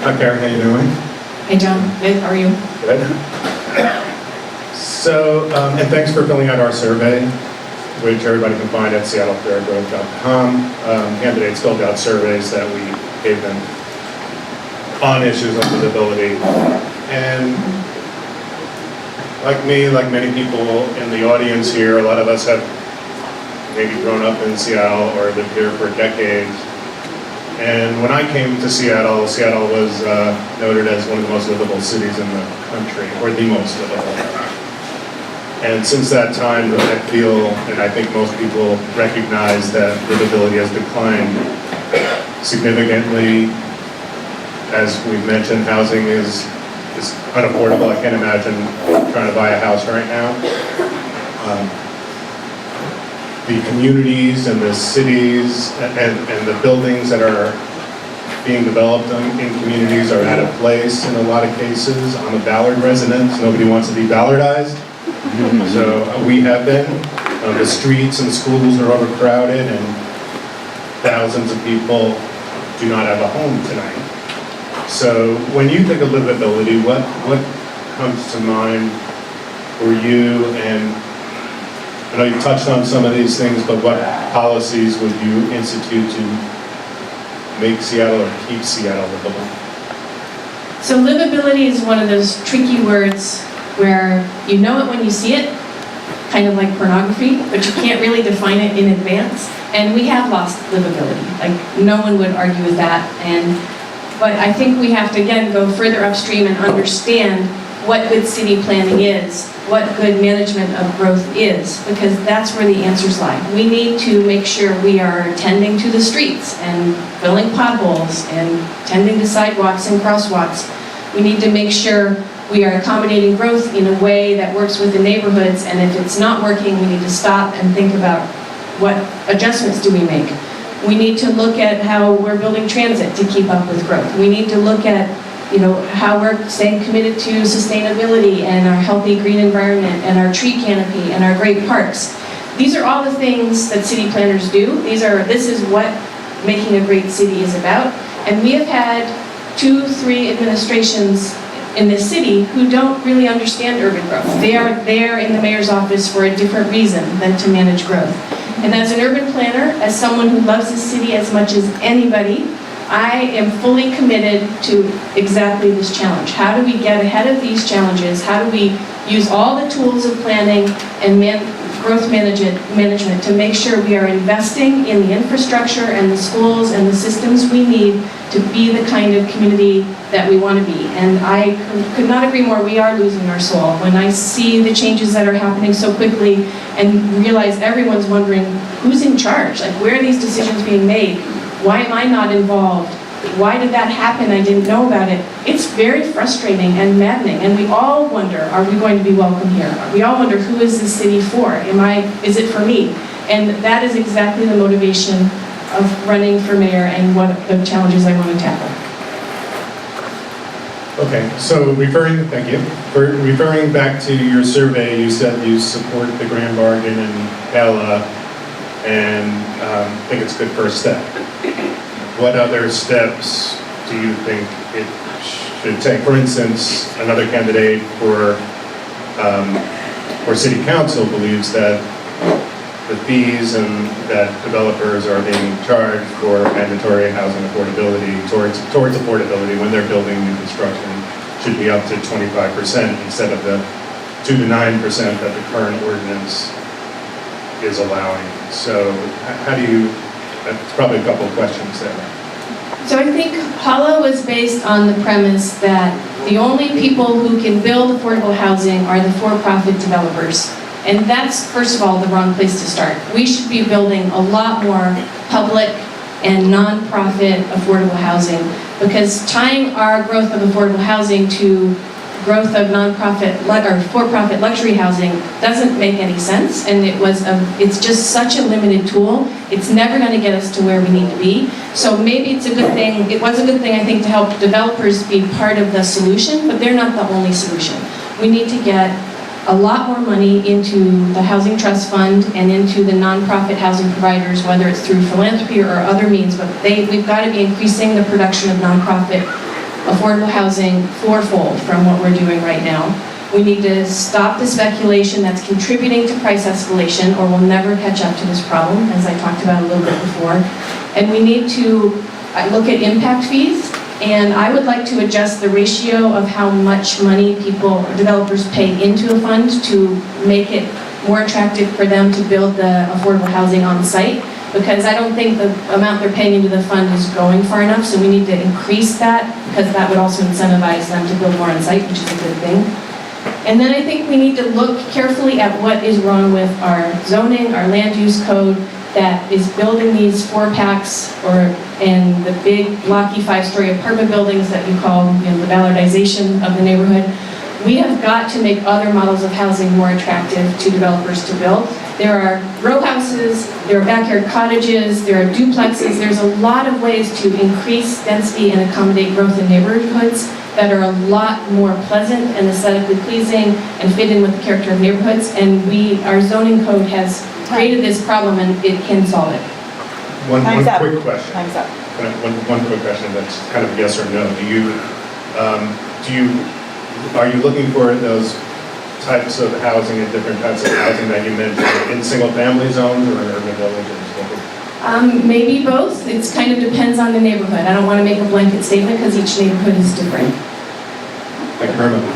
Hi, Cary, how you doing? Hey, John. Good. How are you? Good. So, and thanks for filling out our survey, which everybody can find at seattlefairgrowth.com. Candidates filled out surveys that we gave them on issues of livability. And like me, like many people in the audience here, a lot of us have maybe grown up in Seattle or lived here for decades. And when I came to Seattle, Seattle was noted as one of the most livable cities in the country, or the most livable. And since that time, I feel, and I think most people recognize that livability has declined significantly. As we've mentioned, housing is unaffordable. I can't imagine trying to buy a house right now. The communities and the cities and the buildings that are being developed in communities are out of place in a lot of cases. I'm a Ballard resident. Nobody wants to be Ballardized. So we have been. The streets and schools are overcrowded and thousands of people do not have a home tonight. So when you think of livability, what comes to mind for you? And I know you touched on some of these things, but what policies would you institute to make Seattle or keep Seattle livable? So livability is one of those tricky words where you know it when you see it, kind of like pornography, but you can't really define it in advance. And we have lost livability. Like, no one would argue with that. But I think we have to, again, go further upstream and understand what good city planning is, what good management of growth is, because that's where the answers lie. We need to make sure we are tending to the streets and filling potholes and tending to sidewalks and crosswalks. We need to make sure we are accommodating growth in a way that works with the neighborhoods, and if it's not working, we need to stop and think about what adjustments do we make. We need to look at how we're building transit to keep up with growth. We need to look at how we're staying committed to sustainability and our healthy green environment and our tree canopy and our great parks. These are all the things that city planners do. This is what making a great city is about. And we have had 2-3 administrations in this city who don't really understand urban growth. They are there in the mayor's office for a different reason than to manage growth. And as an urban planner, as someone who loves the city as much as anybody, I am fully committed to exactly this challenge. How do we get ahead of these challenges? How do we use all the tools of planning and growth management to make sure we are investing in the infrastructure and the schools and the systems we need to be the kind of community that we want to be? And I could not agree more. We are losing our soul. When I see the changes that are happening so quickly and realize everyone's wondering who's in charge, like where are these decisions being made? Why am I not involved? Why did that happen? I didn't know about it. It's very frustrating and maddening, and we all wonder, are we going to be welcome here? We all wonder, who is this city for? Is it for me? And that is exactly the motivation of running for mayor and what the challenges I want to tackle. Okay, so thank you. Referring back to your survey, you said you support the Grand Bargain and Pella, and think it's a good first step. What other steps do you think it should take? For instance, another candidate for city council believes that the fees and that developers are being charged for mandatory housing affordability towards affordability when they're building new construction should be up to 25% instead of the 2 to 9% that the current ordinance is allowing. So how do you? That's probably a couple of questions there. So I think Pala was based on the premise that the only people who can build affordable housing are the for-profit developers. And that's, first of all, the wrong place to start. We should be building a lot more public and non-profit affordable housing, because tying our growth of affordable housing to growth of nonprofit or for-profit luxury housing doesn't make any sense, and it's just such a limited tool. It's never going to get us to where we need to be. So maybe it's a good thing. It was a good thing, I think, to help developers be part of the solution, but they're not the only solution. We need to get a lot more money into the Housing Trust Fund and into the nonprofit housing providers, whether it's through philanthropy or other means, but we've got to be increasing the production of nonprofit affordable housing fourfold from what we're doing right now. We need to stop the speculation that's contributing to price escalation, or we'll never catch up to this problem, as I talked about a little bit before. And we need to look at impact fees, and I would like to adjust the ratio of how much money developers pay into a fund to make it more attractive for them to build the affordable housing on site, because I don't think the amount they're paying into the fund is going far enough, so we need to increase that, because that would also incentivize them to build more on site, which is a good thing. And then I think we need to look carefully at what is wrong with our zoning, our land use code, that is building these four-packs and the big blocky 5-story apartment buildings that you call, the Ballardization of the neighborhood. We have got to make other models of housing more attractive to developers to build. There are row houses, there are backyard cottages, there are duplexes. There's a lot of ways to increase density and accommodate growth in neighborhoods that are a lot more pleasant and aesthetically pleasing and fit in with the character of neighborhoods. And our zoning code has created this problem, and it can solve it. One quick question. Time's up. One quick question that's kind of yes or no. Are you looking for those types of housing and different types of housing that you mentioned in single-family zones or in urban villages? Maybe both. It kind of depends on the neighborhood. I don't want to make a blanket statement because each neighborhood is different. Thank you very much.